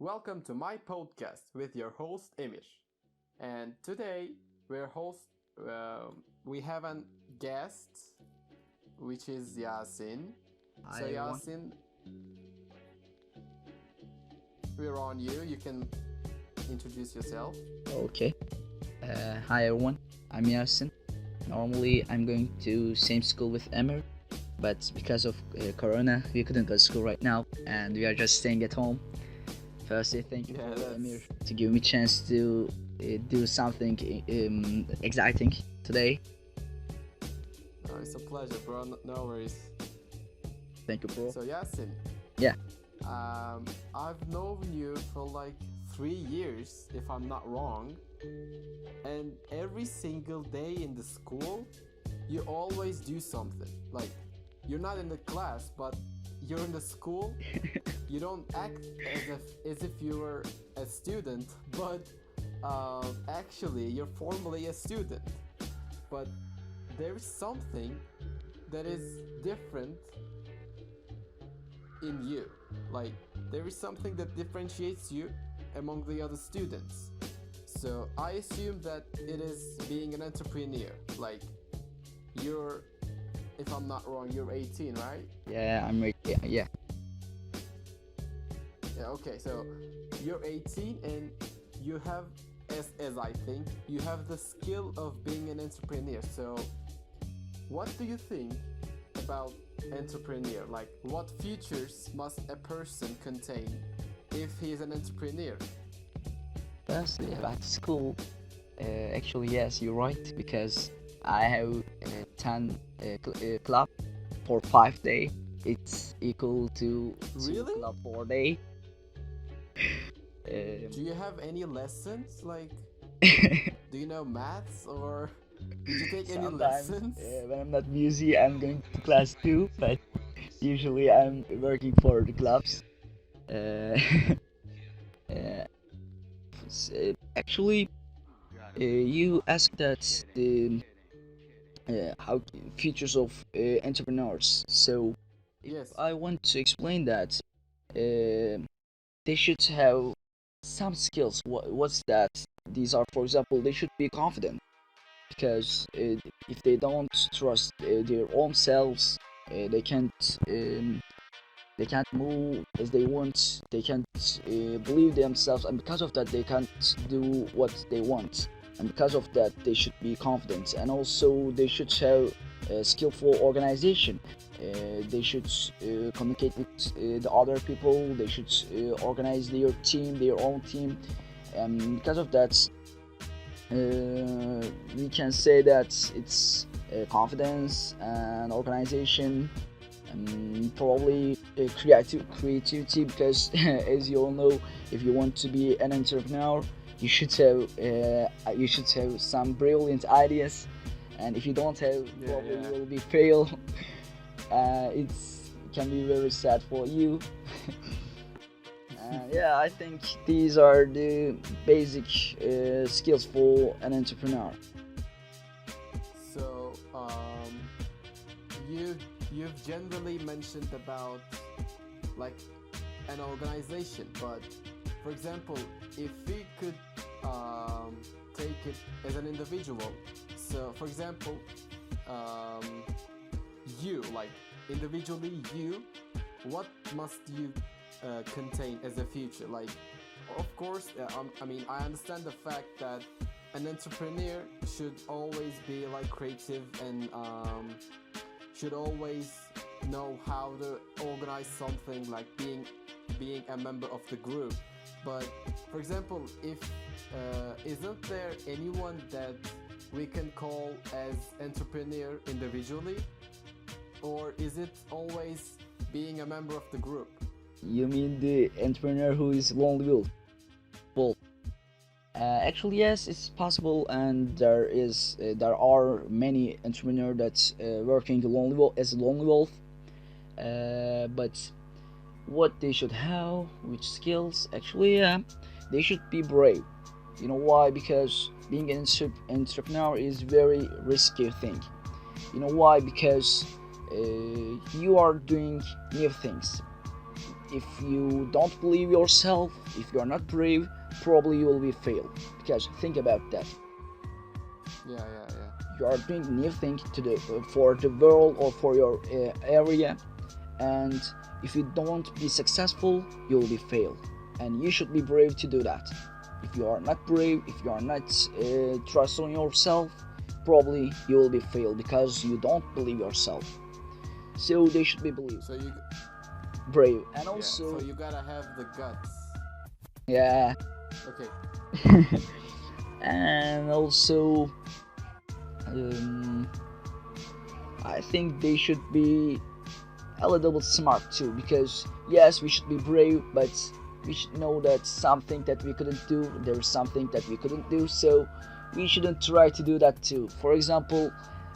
Welcome to my podcast with your host Emir. And today we're host we have a guest which is Yasin. So Hi everyone. Yasin, we're on you. You can introduce yourself. Okay. Hi everyone. I'm Yasin. Normally I'm going to same school with Emir, but because of Corona, we couldn't go to school right now, and we are just staying at home. Firstly, thank you Yeah, for that's Emir to give me chance to do something exciting today. it's a pleasure, bro. No worries. Thank you, bro. So Yasin, Yeah. I've known you for like 3 years, if I'm not wrong, and every single day in the school, you always do something. Like, you're not in the class, but you're in the school. You don't act as if you were a student, but actually, you're formally a student. But there is something that is different in you. Like, there is something that differentiates you among the other students. So I assume that it is being an entrepreneur. Like, you're, if I'm not wrong, you're 18, right? Yeah, I'm ready. Yeah. Yeah, okay. So you're 18 and you have, as I think, you have the skill of being an entrepreneur. So what do you think about entrepreneur? Like, what features must a person contain if he is an entrepreneur? Firstly, about school. Actually, yes, you're right because I have 10 club for 5 day. It's equal to two Really? club 4 day. Do you have any lessons? Like, do you know maths or did you take any Sometimes lessons? when I'm not busy, I'm going to class too, but usually I'm working for the clubs. Uh, uh, Actually, you asked that the how features of entrepreneurs. So if Yes. I want to explain that, they should have some skills. What's that? These are, for example, they should be confident because if they don't trust their own selves, they can't move as they want. They can't believe themselves, and because of that, they can't do what they want. And because of that, they should be confident, and also they should have skillful organization. They should communicate with the other people. They should organize their team, their own team, and because of that, we can say that it's confidence and organization and probably creativity because as you all know, if you want to be an entrepreneur, you should have some brilliant ideas, and if you don't have, Yeah, probably yeah. you will be fail. It can be very sad for you. Yeah, I think these are the basic skills for an entrepreneur. So, you you've generally mentioned about like an organization, but for example, if we could take it as an individual. So, for example, um, you like individually you, what must you contain as a future? Like, of course, I mean, I understand the fact that an entrepreneur should always be like creative and should always know how to organize something, like being a member of the group. But for example, if isn't there anyone that we can call as entrepreneur individually, or is it always being a member of the group? You mean the entrepreneur who is lonely wolf? Well, actually, yes, it's possible, and there are many entrepreneurs that working lonely as a lonely wolf. But what they should have, which skills? Actually, they should be brave. You know why? Because being an entrepreneur is very risky thing. You know why? Because you are doing new things. if you don't believe yourself, if you're not brave, probably you will be fail. Because think about that. Yeah, yeah, yeah. You are doing new thing to the for the world or for your area, and if you don't be successful, you will be fail. And you should be brave to do that. If you are not brave, if you are not trust on yourself, probably you will be fail because you don't believe yourself. So they should be believe So you, brave. And yeah. also So you gotta have the guts. yeah. Okay. And also um, I think they should be a little bit smart too, because yes, we should be brave, but we should know that something that we couldn't do, there's something that we couldn't do, so we shouldn't try to do that too. For example,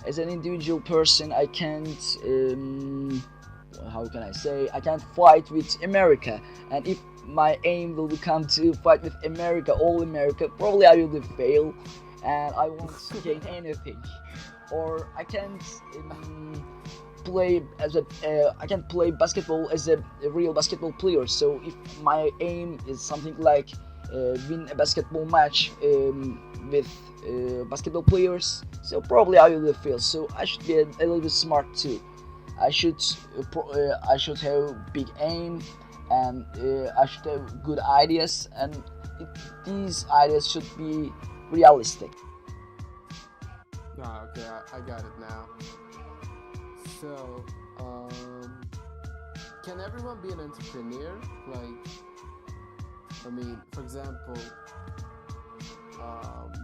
as an individual person, I can't how can I say, I can't fight with America, and if my aim will become to fight with America, all America, probably I will fail and I won't gain anything. Or I can't play as a I can play basketball as a real basketball player. So if my aim is something like win a basketball match with basketball players, so probably I will fail. So I should be a little bit smart too. I should have big aim, and I should have good ideas, and these ideas should be realistic. Ah, okay, I got it now. So, can everyone be an entrepreneur? Like, I mean, for example,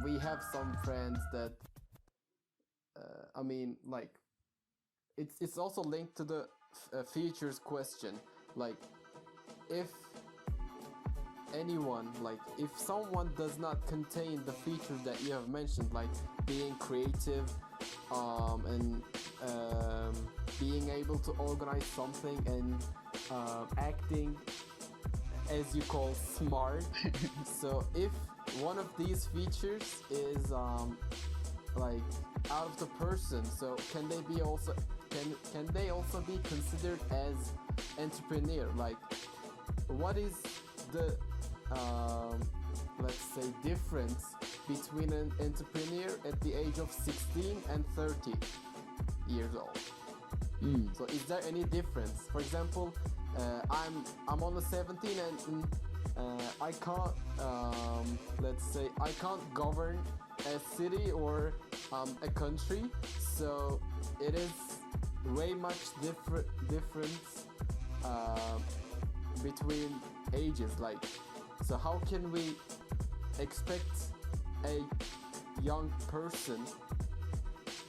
we have some friends that, I mean, like, it's also linked to the features question. Like, if anyone, like, if someone does not contain the features that you have mentioned, like being creative, and being able to organize something, and acting as you call smart. So if one of these features is like out of the person, so can they also be considered as entrepreneur? Like, what is the let's say difference between an entrepreneur at the age of 16 and 30 years old? So is there any difference? For example, I'm on the 17, and I can't let's say I can't govern a city or a country, so it is way much difference between ages. Like, so how can we expect a young person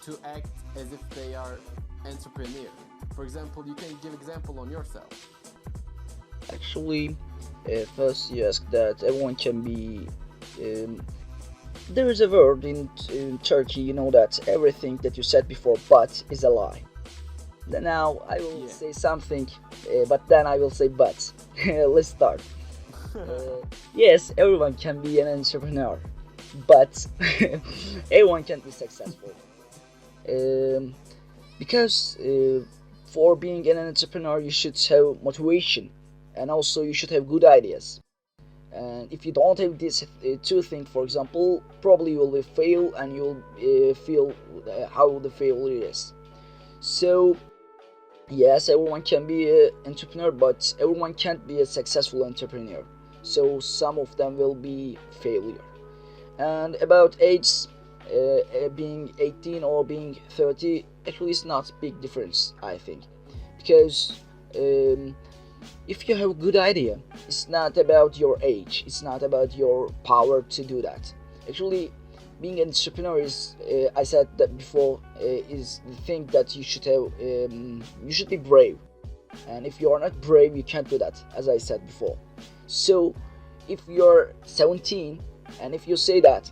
to act as if they are entrepreneur? For example, you can give example on yourself. Actually, first you ask that everyone can be. There is a word in Turkey, you know, that everything that you said before "but" is a lie. Now I will say something, but then I will say "but." Let's start. Yes, everyone can be an entrepreneur, but everyone can be successful. Because for being an entrepreneur, you should have motivation, and also you should have good ideas. And if you don't have these two things, for example, probably you will fail, and you'll feel how the failure is. So yes, everyone can be an entrepreneur, but everyone can't be a successful entrepreneur. So some of them will be failure. And about age, being 18 or being 30, actually it's not big difference, I think, because if you have a good idea, it's not about your age, it's not about your power to do that. Actually, being an entrepreneur is, I said that before, is the thing that you should have. You should be brave, and if you are not brave, you can't do that, as I said before. So if you're 17, and if you say that,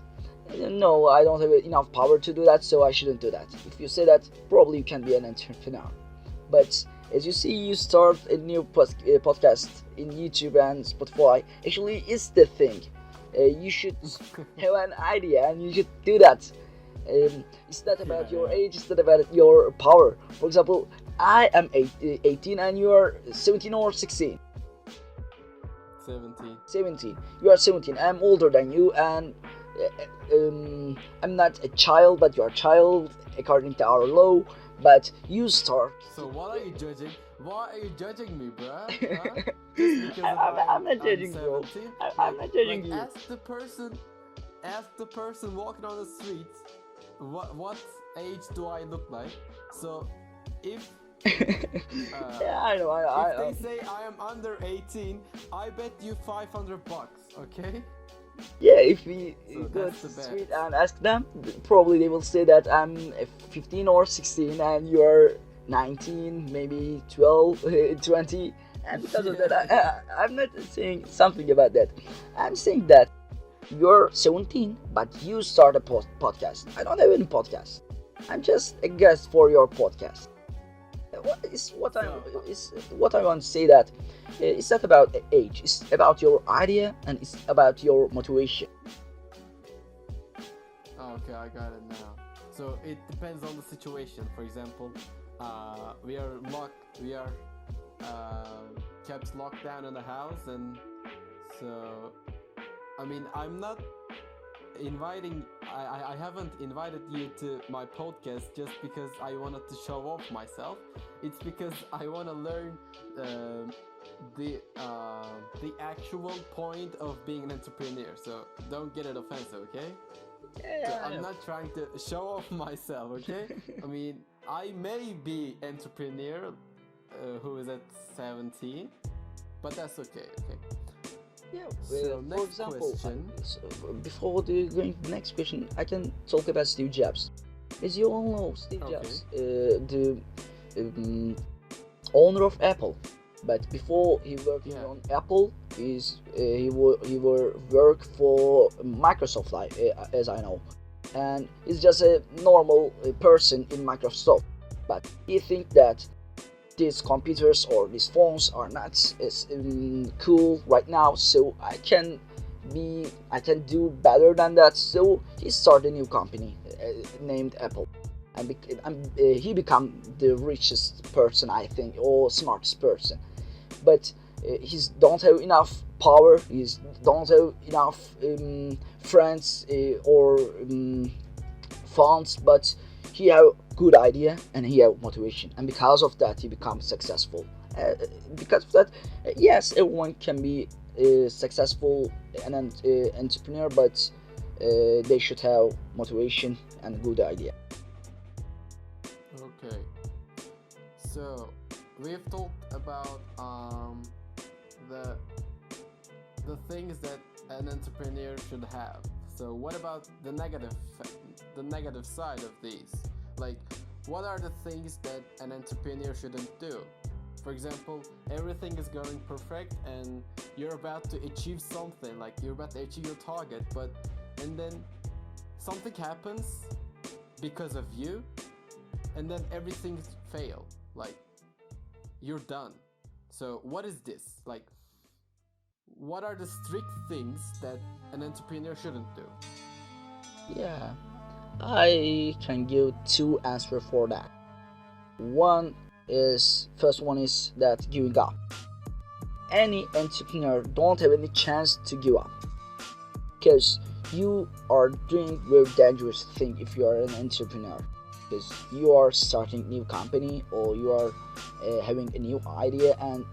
no, I don't have enough power to do that, so I shouldn't do that, if you say that, probably you can be an entrepreneur. But as you see, you start a new podcast in YouTube and Spotify. Actually, it's the thing. You should have an idea, and you should do that. It's not about your age, it's not about your power. For example, I am 18 and you are 17 or 16. 17. 17. You are 17. I'm older than you, and I'm not a child, but you are a child according to our law. But you start. So what are you judging? Why are you judging me, bruh? Huh? Just because I'm not I'm judging, bro. 17? I'm not judging you. Ask the person walking on the street, what age do I look like? So if Yeah, I know. if they say I am under 18, I bet you $500, okay? Yeah, if we So go that's to the the bet. street and ask them, probably they will say that I'm 15 or 16 and you're 19, maybe 12, 20. And because of that, I'm not saying something about that. I'm saying that you're 17, but you start a podcast. I don't have any podcast. I'm just a guest for your podcast. What I want to say that it's not about age. It's about your idea and it's about your motivation. Okay, I got it now. So it depends on the situation. For example, we are kept locked down in the house, and so I mean I'm not inviting. I haven't invited you to my podcast just because I wanted to show off myself. It's because I want to learn the actual point of being an entrepreneur. So don't get it offensive, okay? So Yeah, I I'm know. not trying to show off myself, okay? I mean, I may be entrepreneur who is at 17, but that's okay, okay? Yeah, So for next example, question. before going to the next question, I can talk about Steve Jobs. As you all know, Steve Okay. Jobs, the owner of Apple. But before he working Yeah. on Apple, he were work for Microsoft, like as I know, and he's just a normal person in Microsoft. But he think that these computers or these phones are not as cool right now, so I can do better than that. So he started a new company named Apple, and he become the richest person, I think, or smartest person. But he's don't have enough power. He's don't have enough friends or funds, but he have good idea and he have motivation, and because of that he becomes successful. Because of that, yes, everyone can be successful and an entrepreneur, but they should have motivation and good idea. Okay. So we've talked about the things that an entrepreneur should have. So what about the negative side of these? Like, what are the things that an entrepreneur shouldn't do? For example, everything is going perfect and you're about to achieve something, like you're about to achieve your target, and then something happens because of you, and then everything fail. Like, you're done. So what is this? Like, what are the strict things that an entrepreneur shouldn't do? Yeah, I can give two answers for that. First one is that giving up. Any entrepreneur don't have any chance to give up, because you are doing very dangerous thing if you are an entrepreneur, because you are starting new company or you are having a new idea, and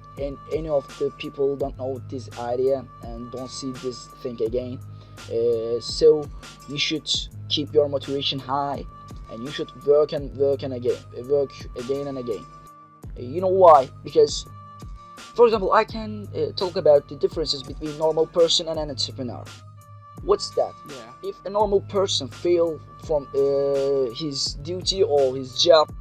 any of the people don't know this idea and don't see this thing again. So you should keep your motivation high, and you should work again and again. You know why? Because, for example, I can talk about the differences between normal person and an entrepreneur. What's that? Yeah. If a normal person fail from his duty or his job,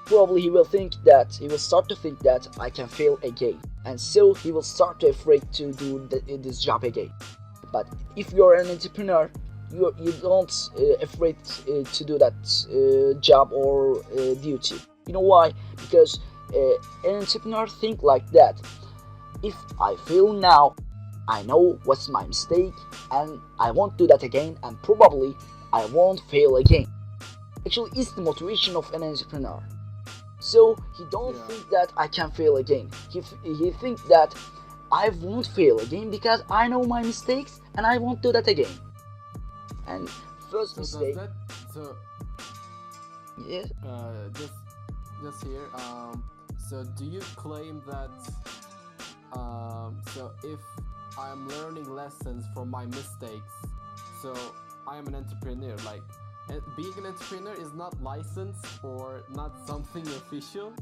probably he will start to think that I can fail again, and so he will start to afraid to do this job again. But if you're an entrepreneur, you don't afraid to do that job or duty. You know why? Because an entrepreneur think like that. If I fail now, I know what's my mistake, and I won't do that again, and probably I won't fail again. Actually, it's the motivation of an entrepreneur. So he don't Yeah. think that I can fail again. He think that I won't fail again because I know my mistakes and I won't do that again. And first So does mistake, that so yeah, just here so do you claim that so if I'm learning lessons from my mistakes, so I am an entrepreneur, like being an entrepreneur is not licensed or not something official,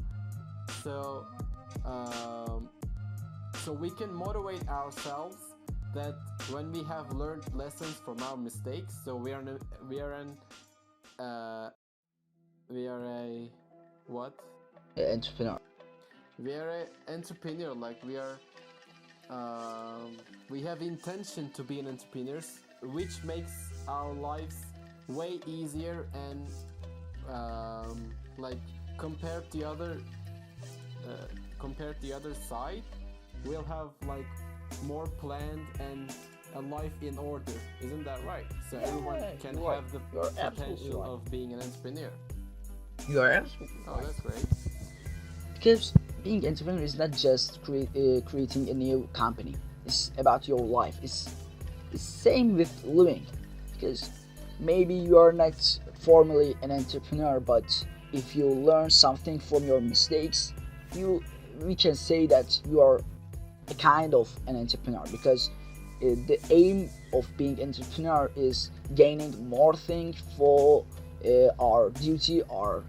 so um, so we can motivate ourselves that when we have learned lessons from our mistakes, so we are an uh, we are a what entrepreneur. we are a entrepreneur, like we have intention to be an entrepreneurs, which makes our lives way easier and like compared to other uh, compared to the other side, we'll have like more planned and a life in order. Isn't that right? So everyone can you're right. have the You're absolutely potential right. of being an entrepreneur. You are absolutely Oh, right. that's great. Because being entrepreneur is not just creating a new company. It's about your life. It's same with living. Because maybe you are not formally an entrepreneur, but if you learn something from your mistakes, you we can say that you are a kind of an entrepreneur because the aim of being entrepreneur is gaining more things for our duty, our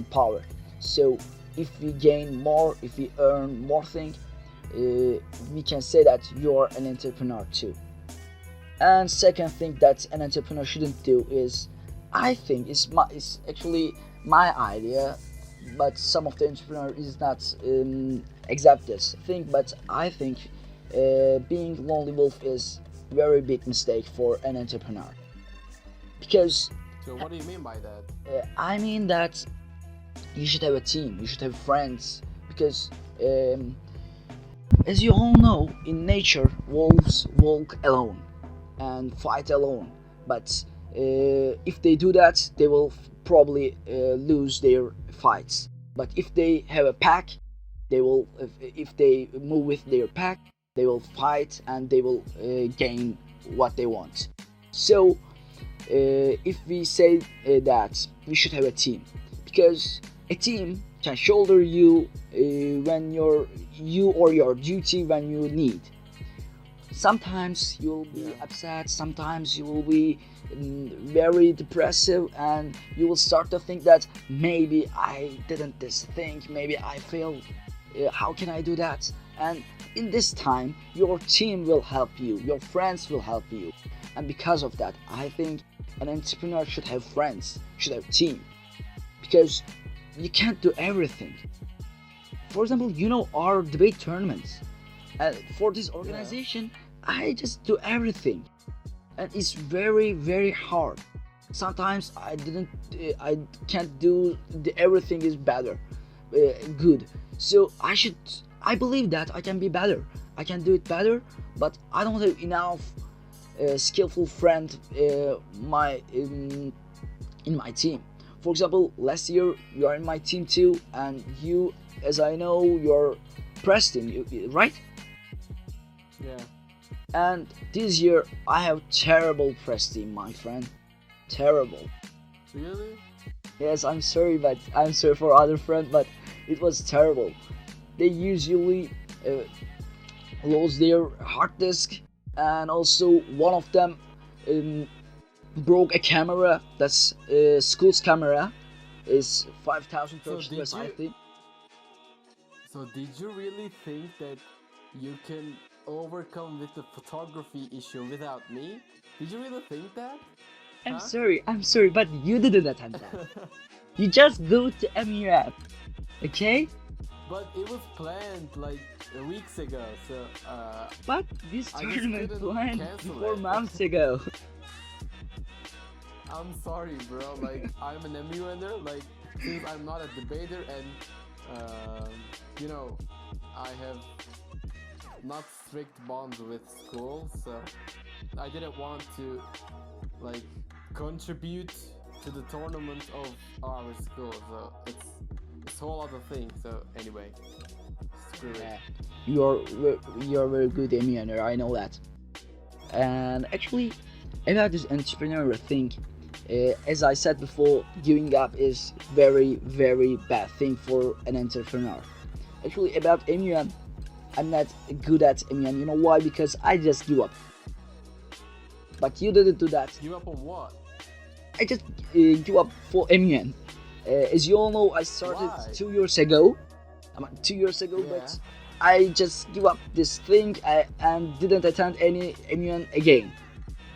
power. So if we gain more, if we earn more things, we can say that you're an entrepreneur too. And second thing that an entrepreneur shouldn't do is, I think it's actually my idea, but some of the entrepreneur is not accept this thing. But I think being lonely wolf is very big mistake for an entrepreneur because So what do you mean by that? I mean that you should have a team, you should have friends because um, as you all know, in nature wolves walk alone and fight alone, but if they do that they will probably lose their fights. But if they have a pack, they will if they move with their pack, they will fight and they will gain what they want. So if we say that we should have a team because a team can shoulder you when you or your duty when you need. Sometimes you'll be Yeah. upset, sometimes you will be very depressive, and you will start to think that maybe I didn't this thing, maybe I failed, how can I do that? And in this time your team will help you, your friends will help you. And because of that I think an entrepreneur should have friends, should have team, because you can't do everything. For example, our debate tournaments, for this organization I just do everything, and it's very very hard. Sometimes I can't do everything is better, good. So I believe that I can be better, I can do it better, but I don't have enough skillful friend in my team. For example, last year you are in my team too, and you, as I know, you're Preston, right? Yeah. And this year I have terrible press team, my friend. Terrible. Really? Yes, I'm sorry for other friends, but it was terrible. They usually lose their hard disk, and also one of them um, broke a camera. That's school's camera. Is 5,000 So Turkish did lira, I you think. so did you really think that you can overcome with the photography issue without me? Did you really think that? Huh? I'm sorry, but you didn't attend that. You just go to MUF, okay? But it was planned like weeks ago, so But this I just tournament couldn't planned cancel 4 months ago. I'm sorry, bro. Like I'm an MU winner. Like since I'm not a debater, and you know, I have not strict bonds with school, so I didn't want to like contribute to the tournament of our school. So it's whole other thing. So anyway, screw it. Yeah. you're very good entrepreneur. I know that. And actually, about this entrepreneur thing, as I said before, giving up is very bad thing for an entrepreneur. Actually, about M1, I'm not good at M1. You know why? Because I just give up. But you didn't do that. Give up on what? I just give up for M1. As you all know, I started Why? 2 years ago. 2 years ago, Yeah. but I just give up this thing and didn't attend any M1 again.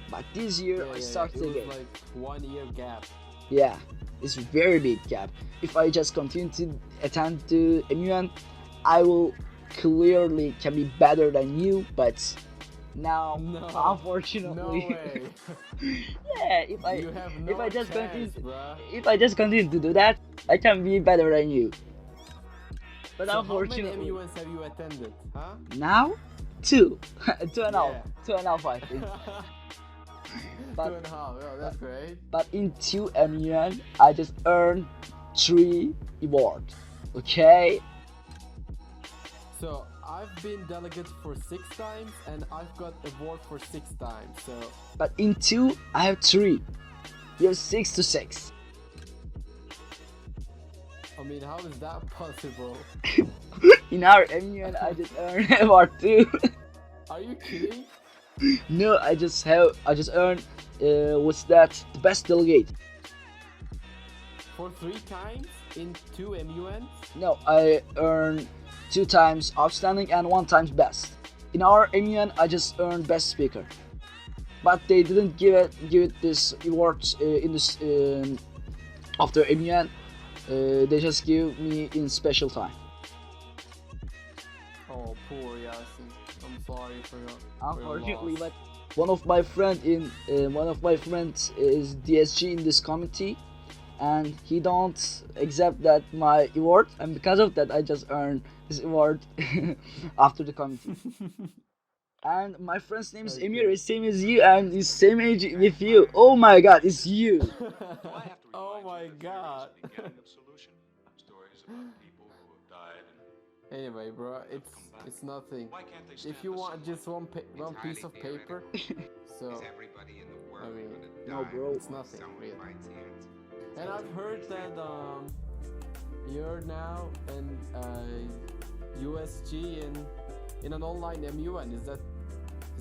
But this year I started It again. was like 1 year gap. Yeah, it's a very big gap. If I just continue to attend to M1, I will clearly can be better than you. But now, No. unfortunately, No way. yeah, You have no if I just chance, continue, bruh. if I just continue to do that, I can be better than you. But So unfortunately, how many MUNs have you attended? Huh? now, two, two and a half, Yeah. 2.5, I think. But- 2.5. Oh, that's great. But in 2 MUN, I just earned 3 awards. Okay? So I've been delegate for 6 times and I've got award for 6 times. So But in 2, I have 3. You have 6 to 6. I mean, how is that possible? In our MUN, I just earned award 2. Are you kidding? No, I just earned, what's that? The best delegate. For 3 times in 2 MUNs? No, I earned 2 times outstanding and 1 times best. In our MUN, I just earned best speaker. But they didn't give it this award in this after MUN. They just give me in special time. Oh, poor Yasin. I'm sorry for your Unfortunately, loss. but one of my friends is DSG in this committee, and he don't accept that my award, and because of that, I just earned this award after the committee. And my friend's name is Okay. Emir, is same as you, and is same age with you. Oh my God, it's you. Oh my god. Anyway, bro, it's nothing. If you want just one piece of paper, so I mean, No, bro. it's nothing really. And I've heard that you're now an USG in an online MUN. Is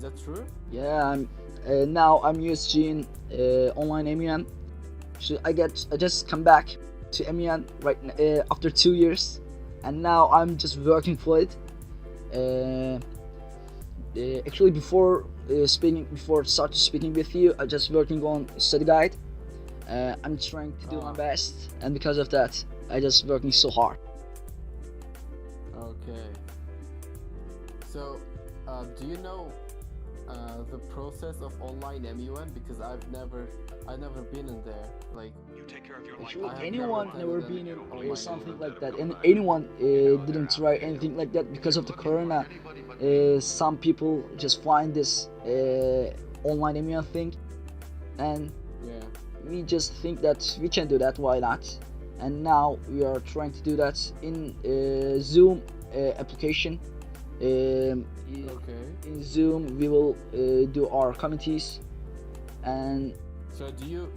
that true? Yeah, I'm USG in online MUN. So I just come back to MUN right after 2 years, and now I'm just working for it. Actually, before start speaking with you, I'm just working on study guide. I'm trying to do my best, and because of that, I just working so hard. Okay. So, do you know the process of online MUN? Because I've never been in there. Like, Actually, I have anyone never never been in online something MUN. like that, and anyone didn't try anything like that because of the corona. Some people just find this online MUN thing, and Yeah. we just think that we can do that. Why not? And now we are trying to do that in Zoom application. Okay. In Zoom, we will do our committees, and So do you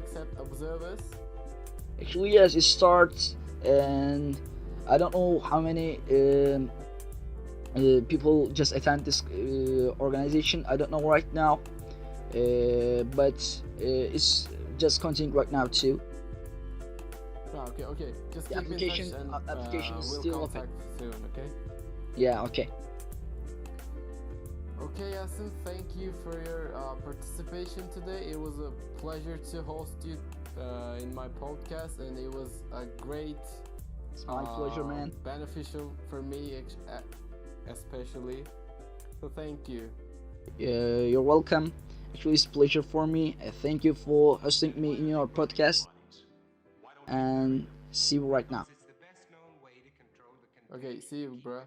accept observers? actually, yes, it starts, and I don't know how many people just attend this organization. I don't know right now, but it's just continuing right now too. Oh, okay. Just The keep application- in touch and application is we'll still open. contact soon. Okay. Yeah, okay. Okay, Yasin, thank you for your participation today. It was a pleasure to host you in my podcast, and it was a great, It's my pleasure, man. beneficial for me, especially. So thank you. You're welcome. Actually, it's a pleasure for me. Thank you for hosting me in your podcast, and see you right now. Okay, see you, bruh.